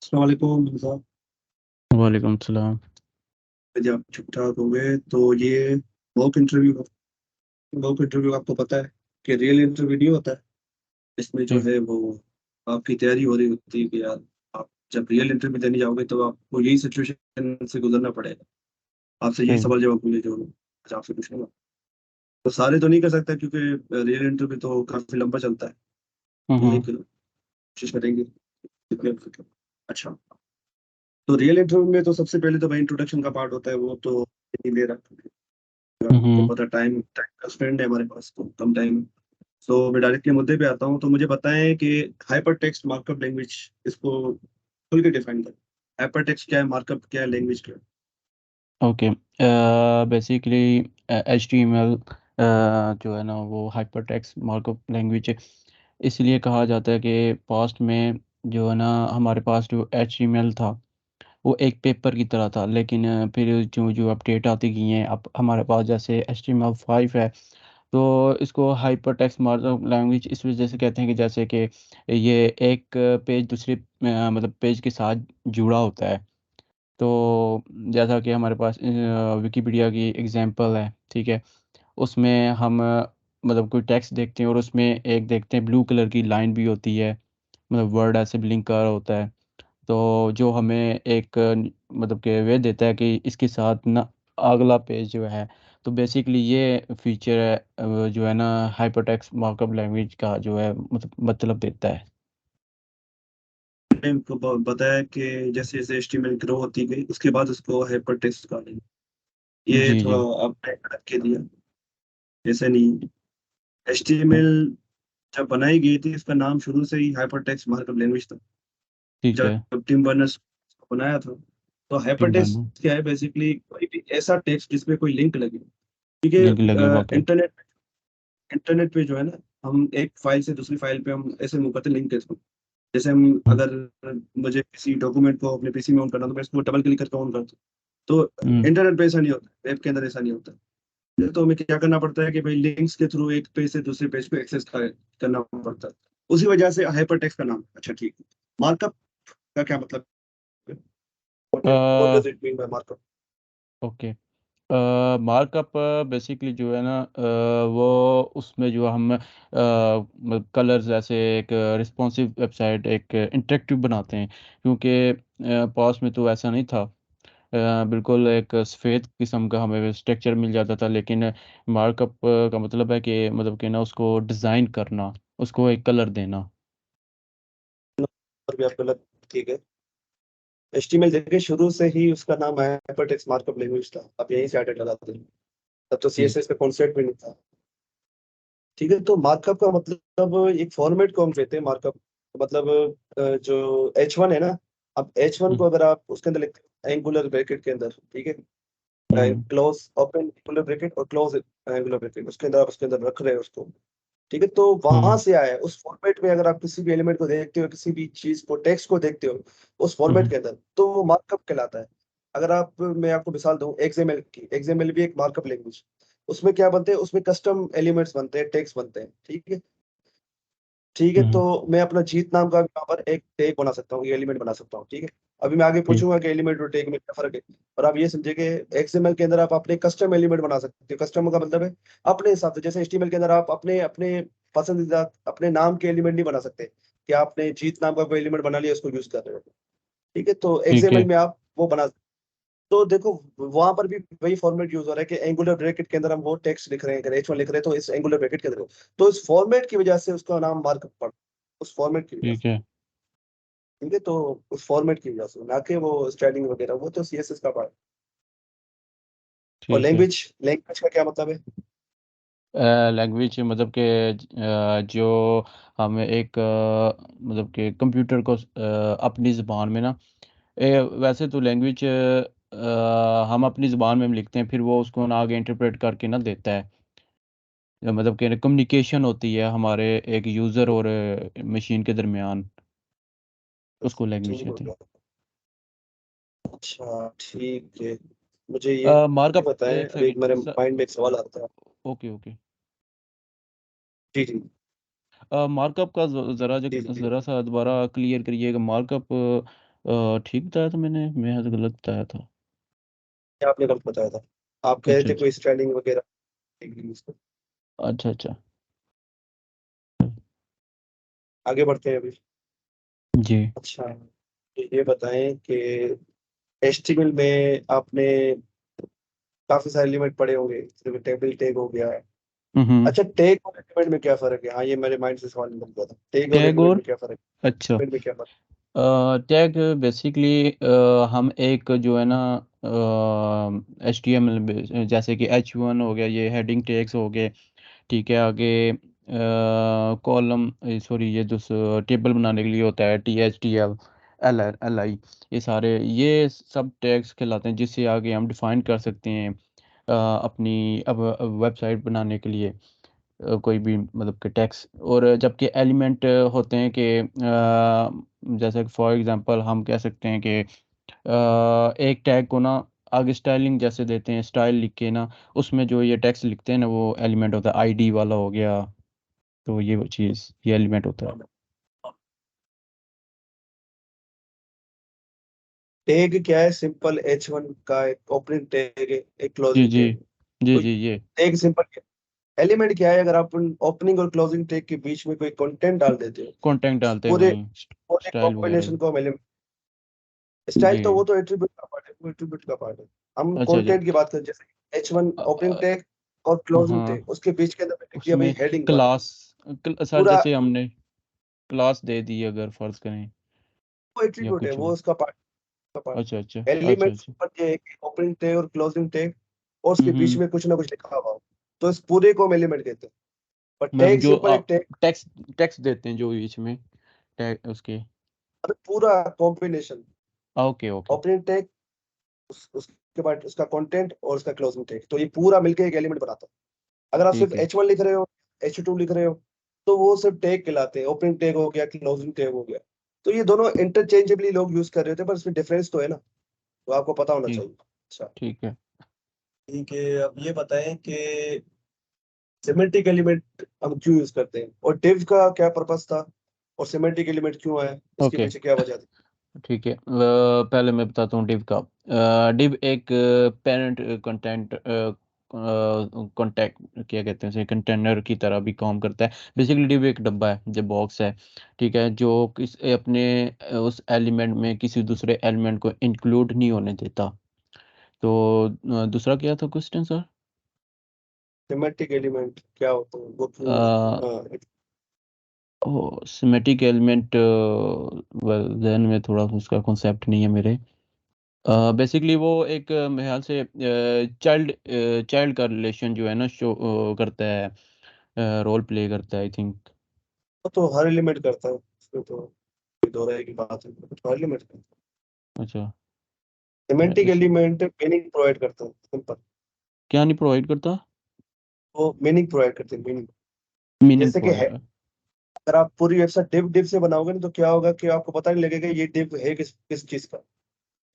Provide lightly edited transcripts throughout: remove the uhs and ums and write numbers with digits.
अस्सलाम वालेकुम साहब। वालेकुम सलाम। यदि आप ठीक ठाक हो गए तो ये मॉक इंटरव्यू आपको पता है कि रियल इंटरव्यू नहीं होता है। इसमें जो जी। है वो आपकी तैयारी हो रही होती है कि यार आप जब रियल इंटरव्यू देने जाओगे तो आपको यही सिचुएशन से गुजरना पड़ेगा। आपसे यही जी। सवाल जवाब पूछे जो आज आपसे पूछूंगा। तो सारे तो नहीं कर सकता क्योंकि रियल इंटरव्यू तो काफी लंबा चलता है। हम्म। लेकिन कोशिश करेंगे जितने हो सके। अच्छा, तो रियल इंटरव्यू में तो सबसे पहले तो भाई इंट्रोडक्शन का पार्ट होता है, वो तो नहीं ले रहा। आपको हम्म। पता टाइम टाइम का स्पेंड है हमारे पास तो कम टाइम। सो मैं डायरेक्टली मुद्दे पे आता हूँ, तो मुझे बताएं कि हाइपर टेक्स्ट मार्कअप लैंग्वेज, इसको खुल के डिफाइन करें। हाइपर टेक्स्ट क्या है, मार्कअप क्या है, लैंग्वेज क्या है? ओके। बेसिकली HTML जो है ना वो हाइपर टेक्स्ट मार्कअप लैंग्वेज है। इसलिए कहा जाता है कि पास्ट में जो है ना हमारे पास जो HTML था वो एक पेपर की तरह था, लेकिन फिर जो जो अपडेट आती गई हैं अब हमारे पास जैसे HTML5 है। तो इसको हाइपर टेक्स्ट मार्कअप लैंग्वेज इस वजह से कहते हैं कि जैसे कि ये एक पेज दूसरे मतलब पेज के साथ जुड़ा होता है। तो जैसा कि हमारे पास विकिपीडिया की एग्जांपल है, ठीक है। उसमें हम मतलब कोई टेक्स्ट देखते हैं और उसमें एक देखते हैं ब्लू कलर की लाइन भी होती है, मतलब वर्ड ऐसे ब्लिंक कर रहा होता है। तो जो हमें एक मतलब कि वे देता है कि इसके साथ ना अगला पेज जो है। तो बेसिकली ये फीचर है जो है ना हाइपर टेक्स्ट मार्कअप लैंग्वेज का जो है मतलब देता है। मैंने आपको बताया कि जैसे जैसे एचटीएमएल ग्रो होती गई उसके बाद उसको हाइपर टेक्स्ट कहा गया। ये जी थोड़ा जी। आपने गलत के दिया, ऐसे नहीं। एचटीएमएल जब बनाई गई थी इसका नाम शुरू से ही हाइपर टेक्स्ट मार्कअप लैंग्वेज था। ठीक है। जब टिम बर्नर्स बनाया था, तो हाइपर टिम टेक्स्ट बर्नर क्या है, बेसिकली कोई भी ऐसा टेक्स्ट जिसमें कोई लिंक लगे। क्योंकि लिंक लगे वाकई। इंटरनेट पे जो है ना, हम एक फाइल से दूसरी फाइल पे हम ऐसे मूव करते लिंक के थ्रू। जैसे हम हम्म। अगर मुझे किसी डॉक्यूमेंट को अपने पीसी में ऑन करना तो मैं इसको डबल क्लिक करके ऑन करता हूँ। तो हम्म। इंटरनेट पे ऐसा नहीं होता, वेब के अंदर ऐसा नहीं होता। तो हमें क्या करना पड़ता है कि भाई लिंक्स के थ्रू एक पेज से दूसरे पेज को एक्सेस करना पड़ता है। उसी वजह से हाइपर टेक्स्ट का नाम। अच्छा ठीक है, मार्कअप का क्या मतलब है? What a, does it mean by markup? Okay. Markup basically जो है ना वो उसमें जो हम कलर्स जैसे एक रिस्पॉन्सिव वेबसाइट एक इंटरेक्टिव बनाते हैं, क्योंकि पास में तो ऐसा नहीं था। बिल्कुल एक सफ़ेद किस्म का हमें स्ट्रक्चर मिल जाता था, लेकिन मार्कअप का मतलब है कि मतलब कि ना उसको डिज़ाइन करना, उसको एक कलर देना। और भी आप गलत। ठीक है, एचटीएमएल देखिए शुरू से ही उसका नाम हाइपरटेक्स्ट मार्कअप लैंग्वेज था, आप यहीं से एडिट लगाते हैं। तब तो जी। सीएसएस का कॉन्सेप्ट भी नहीं था। ठीक है, तो मार्कअप का मतलब एक फॉर्मेट को हम कहते हैं मार्कअप। मतलब जो H1 है ना, अब H1 को हम्म। अगर आप उसके अंदर लिखते हैं एंगुलर ब्रैकेट के अंदर, ठीक है, हम्म। क्लोज ओपन एंगुलर ब्रैकेट और क्लोज एंगुलर ब्रैकेट, उसके अंदर रख रहे हैं उसको। ठीक है, तो वहां हम्म। से आया है उस फॉर्मेट में। अगर आप किसी भी एलिमेंट को देखते हो, किसी भी चीज को टेक्स्ट को देखते हो उस फॉर्मेट हम्म। के अंदर, तो वो मार्कअप कहलाता है। अगर आप मैं आपको मिसाल दूं एक्सएमएल की, एक्सएमएल भी एक मार्कअप लैंग्वेज। उसमें क्या बनते हैं, उसमें कस्टम एलिमेंट्स बनते हैं, टेक्स्ट बनते हैं। ठीक है, ठीक है, तो हम्म। मैं अपना जीत नाम का यहाँ पर एक टैग बना सकता हूँ, ये एलिमेंट बना सकता हूँ। ठीक है, अभी मैं आगे जी। पूछूंगा कि एलिमेंट और टैग में क्या फर्क है। और आप ये समझे कि एक्सएमएल के अंदर आप अपने कस्टम एलिमेंट बना सकते हो। कस्टम का मतलब है अपने हिसाब से। जैसे एचटीएमएल के अंदर आप अपने अपने पसंदीदा अपने नाम के एलिमेंट नहीं बना सकते कि आपने जीत नाम का कोई एलिमेंट बना लिया उसको यूज कर रहे हो। ठीक है, तो ठीक एक्सएमएल है। में आप वो बना। तो देखो वहां पर भी वही फॉर्मेट यूज हो रहा है कि एंगुलर ब्रैकेट के अंदर हम वो टेक्स्ट लिख रहे हैं, अगर H1 लिख रहे हैं तो इस एंगुलर ब्रैकेट के अंदर तो इस फॉर्मेट की वजह से उसका नाम मार्कअप पड़ा, उस फॉर्मेट की वजह से। ठीक है। ठीक है, तो उस फॉर्मेट की वजह से, ना कि वो स्टाइलिंग वगैरह, वो तो सीएसएस का पार्ट। और ठीक है। लैंग्वेज, लैंग्वेज का क्या मतलब है? लैंग्वेज मतलब कि जो हमें एक मतलब कि कंप्यूटर को अपनी ज़बान में ना वैसे तो लैंग्वेज हम अपनी ज़बान में लिखते हैं, फिर वो उसको ना आगे इंटरप्रेट करके ना देता है। मतलब कि कम्युनिकेशन होती है हमारे एक यूज़र और मशीन के दरमियान, उसको लैंग्वेज ठीक हो कहते हैं। गया। अच्छा ठीक है, मुझे ये मार्कअप बताएं, एक अभी मेरे सेकंड। माइंड में एक सवाल आता है। Okay okay. जी जी मार्कअप का ज़रा जी जी। ज़रा सा दोबारा क्लियर करिएगा। मार्कअप ठीक बताया था मैंने, मैं तो गलत बताया था। या आपने गलत बताया था? आप कह रहे अच्छा थे अच्छा कोई स्टाइलिंग वगैरह इंग्लिश में। अच्छा अच्छा। आगे बढ़ते हैं अभी। जी अच्छा, ये बताएं कि एचटीएमएल में आपने काफी सारे एलिमेंट पढ़े होंगे, जैसे टेबल टैग हो गया। हम्म। अच्छा, टैग और एलिमेंट में क्या फर्क है? हाँ, ये मेरे माइंड से सवाल निकल गया था, टैग और टैग एलिमेंट और में क्या फर्क अच्छा, है, एलिमेंट में क्या फर्क टैग बेसिकली हम एक जो है ना एच टी एम एल, जैसे कि H1 हो गया, ये हेडिंग टैग्स हो गए। ठीक है, आगे कॉलम, सॉरी, ये जो टेबल बनाने के लिए होता है THTL, LI, ये सब टैग्स कहलाते हैं, जिससे आगे हम डिफाइन कर सकते हैं अपनी अब वेबसाइट बनाने के लिए कोई भी मतलब कि टैक्स। और जबकि एलिमेंट होते हैं कि जैसे फॉर एग्जांपल हम कह सकते हैं कि एक टैग को ना आगे स्टाइलिंग जैसे देते हैं, स्टाइल लिख के ना, उसमें जो ये टेक्स्ट लिखते हैं ना, वो एलिमेंट होता है, आईडी वाला हो गया। तो ये वो चीज़, ये एलिमेंट होता है। है? टैग क्या है? सिंपल H1 का एक ओपनिंग टैग है, एक जी क्लोजिंग जी टैग है। जी तो जी, ये टैग सिंपल। एलिमेंट क्या है? अगर आप ओपनिंग और क्लोजिंग टैग के बीच में कोई कंटेंट डाल देते हो, कंटेंट उस डालते हैं पूरे वहीं, पूरे स्टाइल वगैरह। कॉम्बिनेशन को हम एलिमेंट। स्टाइल जी तो वो तो एट्रीब्यूट का पार्ट है, वो एट्रीब्यूट का पार्ट है। हम अच्छा अच्छा। कंटेंट की बात करें, जैसे H1 a, opening a, tag और क्लोजिंग हाँ, टैग, उसके बीच के अंदर मैंने लिख दिया भाई उसमें हेडिंग 1। क्लास, सर पूरा जैसे हमने क्लास दे दी अगर फर्ज करें, वो या एट्रीब्यूट है, कुछ वो भी। उसका पार्ट का पार्ट अच्छा अच्छा है। अच्छा एलिमेंट अच्छा। सिंपल ये है कि ओपनिंग टैग और क्लोजिंग टैग और उसके बीच हम्म। में कुछ ना कुछ लिखा हुआ हो, तो इस पूरे को हम एलिमेंट कहते हैं। पर मतलब टैग जो सिंपल एक टैग, टेक्स्ट टेक्स्ट देते हैं जो बीच में, टैग उसके। मतलब पूरा combination. Okay okay. Opening tag, उसके बाद उसका कंटेंट और उसका क्लोजिंग टैग, तो ये पूरा मिलकर एक एलिमेंट बनाता है। अगर आप सिर्फ ठीक है H1 लिख रहे हो, H2 लिख रहे हो, तो वो सिर्फ टैग कहलाते हैं। ओपनिंग टैग हो गया, क्लोजिंग टैग हो गया। तो ये दोनों इंटरचेंजेबली लोग यूज कर रहे थे, पर इसमें डिफरेंस तो है ना, तो आपको पता होना ठीक चाहिए। अच्छा, ठीक है। ठीक है। अब ये बताएं कि सिमेंटिक एलिमेंट हम क्यों यूज करते हैं, और डिव का क्या पर्पस था, और सिमेंटिक एलिमेंट क्यों आया, इसके ओके पीछे क्या वजह थी? ठीक है, पहले मैं बताता हूँ डिव का। डिव एक पेरेंट कंटेंट कॉन्टैक्ट क्या कहते हैं उसे, कंटेनर की तरह भी काम करता है। बेसिकली डिव एक डब्बा है, जो बॉक्स है, ठीक है, जो किस अपने उस एलिमेंट में किसी दूसरे एलिमेंट को इंक्लूड नहीं होने देता। तो दूसरा क्या था क्वेश्चन सर? सिमेंटिक एलिमेंट क्या होता है, वो क्यों? हाँ, सिमेटिक एलिमेंट, वेल जहन में थोड़ा उसका कॉन्सेप्ट नहीं है मेरे। बेसिकली वो एक मेरे ख्याल से चाइल्ड चाइल्ड का रिलेशन जो है ना, शो करता है, रोल प्ले करता है, आई थिंक। वो तो हर एलिमेंट करता है, उसमें तो कोई दो राय की बात है, तो हर एलिमेंट करता है। अच्छा, सिमेंटिक इस एलिमेंट मीनिंग प्रोवाइड करता है, सिंपल। क्या नहीं प्रोवाइड करता? वो मीनिंग प्रोवाइड करते हैं, मीनिंग। मीनिंग जैसे कि है, प्रोवाइड। अगर आप पूरी वेबसाइट डिव डिव से बनाओगे ना, तो क्या होगा कि आपको पता नहीं लगेगा ये डिव है किस किस चीज का,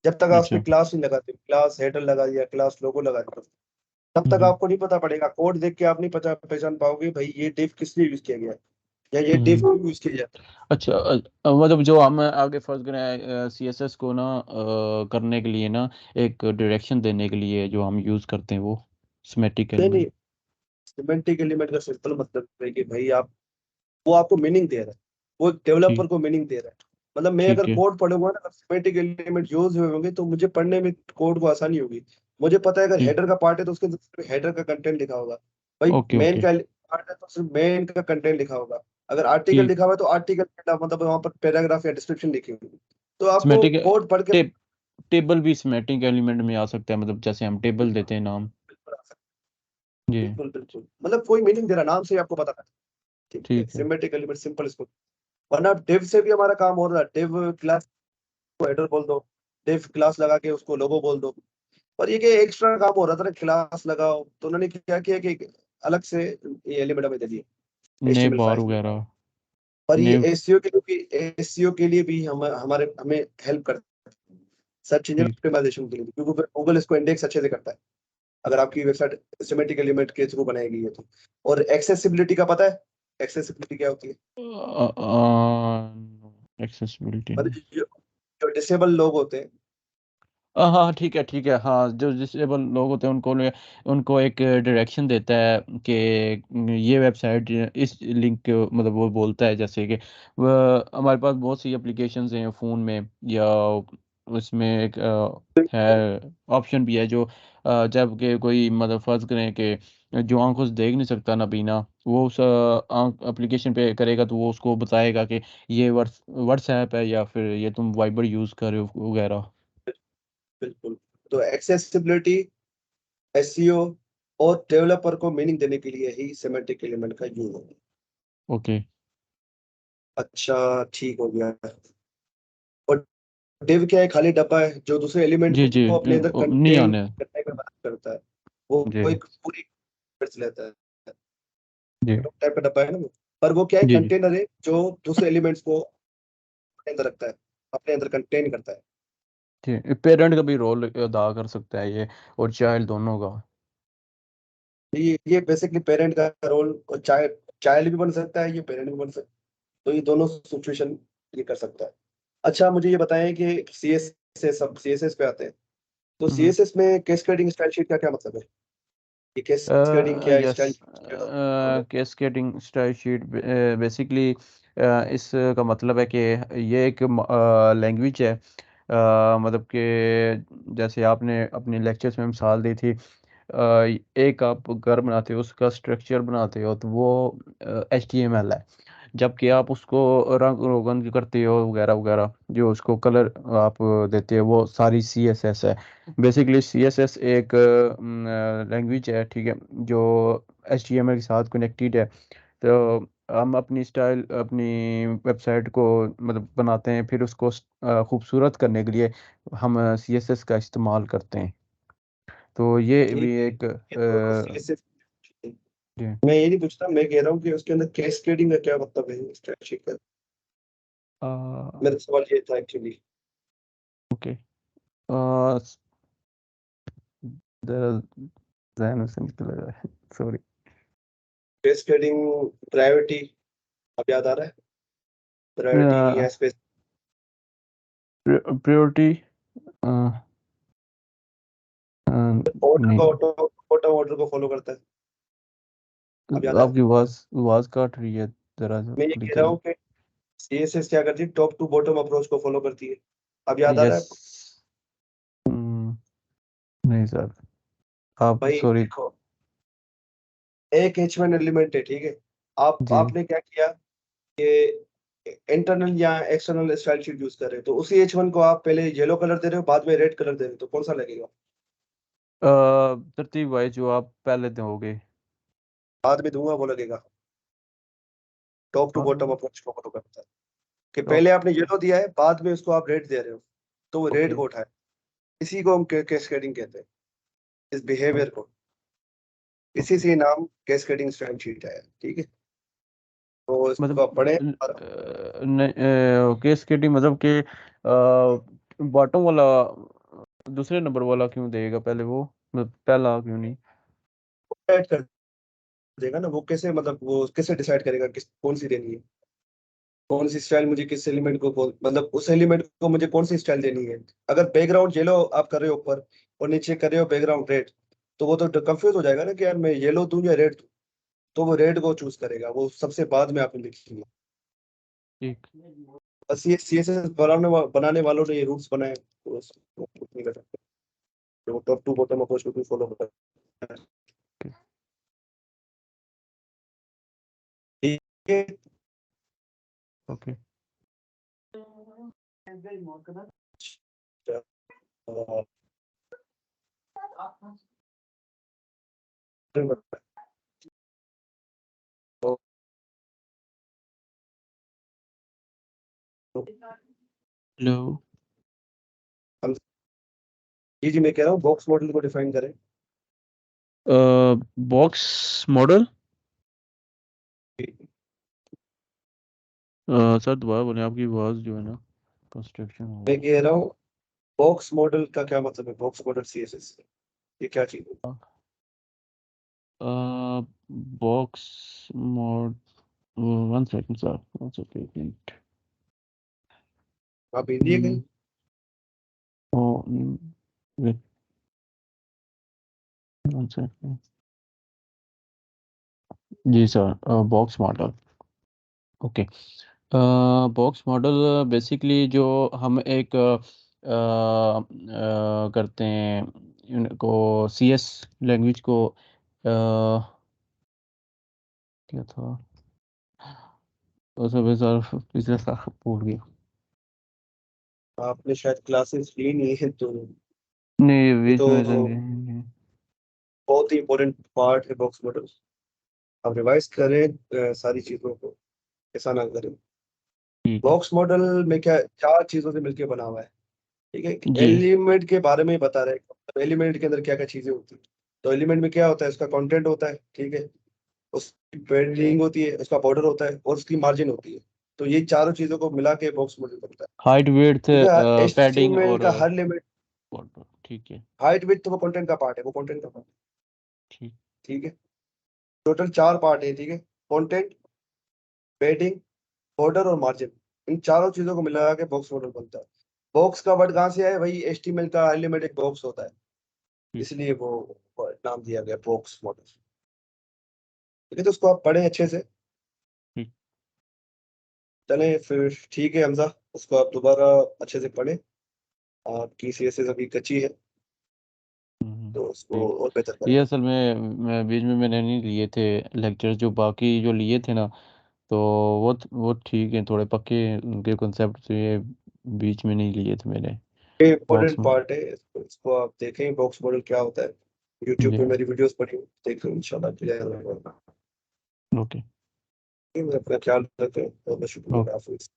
जब तक आप उस पर अच्छा। क्लास नहीं लगाते, क्लास हेडर लगा दिया, क्लास लोगो लगा दिया, तब तक हम्म आपको नहीं पता पड़ेगा। कोड देख के आप नहीं पहचान पाओगे भाई ये डिव किस लिए यूज किया गया है, या ये डिव हम्म। क्यों यूज किया जाता अच्छा, मतलब जो हम आगे फर्ज करें CSS को ना करने के लिए ना, एक डायरेक्शन देने के लिए जो हम यूज़ करते हैं, वो सिमेटिक है। नहीं, एलिमेंट। सिमेंटिक एलिमेंट का सिंपल मतलब है कि भाई आप, वो आपको मीनिंग दे रहा है, वो डेवलपर ठीक को मीनिंग दे रहा है। मतलब मैं अगर ठीक है कोड पढ़ूंगा ना, सिमेंटिक एलिमेंट यूज हुए होंगे, तो मुझे पढ़ने में कोड को आसानी होगी। मुझे पता है अगर ठीक। हेडर का पार्ट है तो उसके अंदर हेडर का कंटेंट लिखा होगा, भाई ओके मेन ओके। का पार्ट है तो सिर्फ मेन का कंटेंट लिखा होगा। अगर आर्टिकल ठीक। लिखा हुआ है तो आर्टिकल का मतलब वहां पर पैराग्राफ या डिस्क्रिप्शन लिखी होगी। तो आपको सिमेटिक कोड पढ़ के टेबल भी सिमेटिक एलिमेंट में आ सकता है, मतलब जैसे हम टेबल देते हैं नाम। जी। बिल्कुल बिल्कुल, मतलब कोई मीनिंग दे रहा, नाम से ही आपको पता है। ठीक है, ठीक है। सिमेंटिक एलिमेंट सिंपल इसको। वरना डिव से भी हमारा काम हो रहा है, डिव क्लास को हेडर बोल दो, डिव क्लास लगा के उसको लोगो बोल दो। पर ये कि एक्स्ट्रा काम हो रहा था ना, क्लास लगाओ, तो उन्होंने क्या किया कि अलग से ये एलिमेंट हमें दे दिए, ने HTML बार फाइल। वगैरह। पर ये ने एसईओ के लिए भी हम हमारे हमें हेल्प करता है, सर्च इंजन ठीक ऑप्टिमाइजेशन के लिए, क्योंकि फिर गूगल इसको इंडेक्स अच्छे से करता है अगर आपकी वेबसाइट सिमेंटिक एलिमेंट के थ्रू बनाई गई है तो। और एक्सेसिबिलिटी का पता है? एक्सेसिबिलिटी क्या होती है? एक्सेसिबिलिटी मतलब नहीं। जो डिसेबल लोग होते हैं। हाँ ठीक है हाँ, जो डिसेबल लोग होते हैं उनको एक डायरेक्शन देता है कि ये वेबसाइट इस लिंक मतलब वो बोलता है, जैसे कि वह हमारे पास बहुत सी एप्लीकेशंस हैं फ़ोन में, या उसमें एक है ऑप्शन भी है जो जब कि कोई मतलब फ़र्ज़ करें कि जो आंखों से देख नहीं सकता नबीना, वो उस एप्लीकेशन पे करेगा तो वो उसको बताएगा कि ये व्हाट्सएप है या फिर ये तुम वाइबर यूज़ कर रहे हो वगैरह। बिल्कुल। तो एक्सेसिबिलिटी, एसईओ और डेवलपर को मीनिंग देने के लिए ही सिमेंटिक एलिमेंट का यूज होता है। ओके। अच्छा, ठीक हो गया। और डिव क्या है? खाली डब्बा है जो दूसरे एलिमेंट जी, जी। को अपने अंदर नहीं कंटेन आने। करने में मदद करता है। वो जी, एक पूरी कर लेता है। जी, टाइप का डब्बा है ना वो। पर वो क्या है? जी, जी, कंटेनर है जो दूसरे एलिमेंट्स को अपने अंदर रखता है, अपने अंदर कंटेन करता है। जी। पेरेंट का भी रोल अदा कर सकता है ये, और चाइल्ड दोनों का। ये बेसिकली पेरेंट का रोल, और चाइल्ड चाइल्ड भी बन सकता है, ये पेरेंट भी बन सकता है। तो ये दोनों सिचुएशन ये कर सकता है। अच्छा, मुझे ये बताएं कि सीएसएस पे आते हैं। तो हुँ। सीएसएस में कैस्केडिंग स्टाइल शीट का क्या मतलब है? ये कैस्केडिंग क्या है? Yes, style sheet cascading style sheet basically इसका मतलब है कि ये एक लैंग्वेज है, मतलब कि जैसे आपने अपने लेक्चर्स में मिसाल दी थी, एक आप घर बनाते हो, उसका स्ट्रक्चर बनाते हो, तो वो एचटीएमएल है। जबकि आप उसको रंग-रोगन करते हो वगैरह-वगैरह, जो उसको कलर आप देते हो, वो सारी सीएसएस है। बेसिकली सीएसएस एक लैंग्वेज है, ठीक है, जो एचटीएमएल के साथ कनेक्टेड है। तो हम अपनी स्टाइल अपनी वेबसाइट को मतलब बनाते हैं, फिर उसको खूबसूरत करने के लिए हम सीएसएस का इस्तेमाल करते हैं। तो ये ये भी एक ये दोनों सीएसएस। जी। मैं ये नहीं पूछता, मैं कह रहा हूँ कि उसके अंदर कैस्केडिंग का क्या मतलब है स्टाइल शीट का? अ, मेरा सवाल ये था एक्चुअली। ओके। अ, ज़रा ज़हन से निकल रहा है, सॉरी। कैस्केडिंग प्रायोरिटी अब याद आ रहा है? प्रायोरिटी अ, या स्पेस? प्रायोरिटी अ अ, ऑर्डर को नहीं, ऑटो ऑर्डर को फॉलो करता है। अब याद आया? आपकी आवाज़ काट रही है, ज़रा सा मैं ये थोड़ी कह रहा जल्दी। हूँ कि सीएसएस क्या करती है? टॉप टू बॉटम अप्रोच को फॉलो करती है। अब याद आ रहा यस। है आपको? हुँ, नहीं सर, आप भाई सॉरी। देखो, एक H1 एलिमेंट है, ठीक है। आप जी। आपने क्या किया कि इंटरनल या एक्सटर्नल स्टाइल शीट यूज कर रहे हो, तो उसी H1 को आप पहले येलो कलर दे रहे हो, बाद में रेड कलर दे रहे हो, तो कौन सा लगेगा? तरतीब वाइज़ जो आप पहले दोगे। बाद में दूंगा वो लगेगा। Top to uh, bottom approach को फॉलो करता है कि टॉप पहले आपने येलो दिया है, बाद में उसको आप रेड दे रहे हो, तो वो रेड ओके, को उठाए। इसी को हम कैस्केडिंग कहते हैं, इस बिहेवियर को। इसी ओके। से नाम कैस्केडिंग स्टाइल शीट है, ठीक है। तो इसको आप मतलब पढ़ें और केस मतलब कि बॉटम वाला दूसरे नंबर वाला क्यों देगा पहले वो, मतलब पहला क्यों नहीं? डिसाइड कर देगा ना वो कैसे, मतलब वो कैसे डिसाइड करेगा किस कौन सी देनी है, कौन सी स्टाइल मुझे किस एलिमेंट को मतलब उस एलिमेंट को मुझे कौन सी स्टाइल देनी है। अगर बैकग्राउंड येलो आप कर रहे हो ऊपर और नीचे कर रहे हो बैकग्राउंड रेड, तो वो तो कंफ्यूज हो जाएगा ना कि यार मैं येलो दूं या रेड दूं। तो वो रेड को चूज करेगा, वो सबसे बाद में आपने लिखी है। ठीक। बस ये सीएसएस बनाने वालों ने ये रूल्स बनाए, तो उसको कुछ नहीं कर सकते। तो टॉप टू बॉटम अप्रोच को फॉलो करता है, ओके। ठीक है। ओके। हेलो। हम जी जी, मैं कह रहा हूँ बॉक्स मॉडल को डिफाइन करें। Box model. सर दोबारा बोलें, आपकी आवाज़ जो है ना कंस्ट्रक्शन हो मैं रहा कह रहा हूँ बॉक्स मॉडल का क्या मतलब है? बॉक्स मॉडल सीएसएस ये क्या चीज है? है। Box mod 1 second sir, 1 second, 1 minute. आप हिंदी है हुँ। कहीं? Oh wait, one second. जी sir, box model. Okay, box model basically जो हम एक करते हैं इनको CS लैंग्वेज को क्या था उसमें सर पिछले साल भूल गया। आपने शायद क्लासेस ली नहीं है, तो नहीं ये बीच तो में नहीं। बहुत ही इंपॉर्टेंट पार्ट है बॉक्स मॉडल। आप रिवाइज करें सारी चीजों को, ऐसा ना करें। ठीक है बॉक्स मॉडल में क्या 4 चीजों से मिलकर बना हुआ है, ठीक है। जी। एलिमेंट के बारे में ही बता रहे हैं, एलिमेंट के अंदर क्या क्या चीजें होती है। तो एलिमेंट में क्या होता है, उसका कंटेंट होता है, ठीक है। उसकी पैडिंग होती है, उसका बॉर्डर होता है, और उसकी मार्जिन होती है। तो ये चारों चीजों को मिला के बॉक्स मॉडल बनता है, हाइट विड्थ ठीक है। पैडिंग HTML और का हर लिमिट, border, ठीक है हाइट विड्थ तो वो कंटेंट का पार्ट है, वो कंटेंट का पार्ट, ठीक। ठीक है। टोटल 4 पार्ट है, ठीक है। कंटेंट, पैडिंग, बॉर्डर और मार्जिन, इन चारों चीजों को मिला के बॉक्स मॉडल बनता है। बॉक्स का वर्ड कहाँ से आया, वही HTML का एलिमेंट एक बॉक्स होता है, ठीक इसलिए वो नाम दिया गया बॉक्स मॉडल, ठीक है। तो उसको आप पढ़ें अच्छे से। ठीक। चलें फिर, ठीक है हमजा, उसको आप दोबारा अच्छे से पढ़ें। आपकी CSS अभी कच्ची है, तो उसको ठीक। और बेहतर करें। ये असल में बीच में मैंने नहीं लिए थे लेक्चर, जो बाकी जो लिए थे ना, तो वो ठीक है, थोड़े पक्के उनके कॉन्सेप्ट से ये बीच में नहीं लिए थे मैंने। ये बॉक्स इम्पोर्टेंट में पार्ट है, इसको आप देखें बॉक्स मॉडल क्या होता है। यूट्यूब जी पे मेरी वीडियोस पढ़ी, देख लो, इंशाल्लाह क्लियर होगा। ओके ठीक है, अपना ख्याल रखें, बहुत बहुत ओके। शुक्रिया, हाफिज़।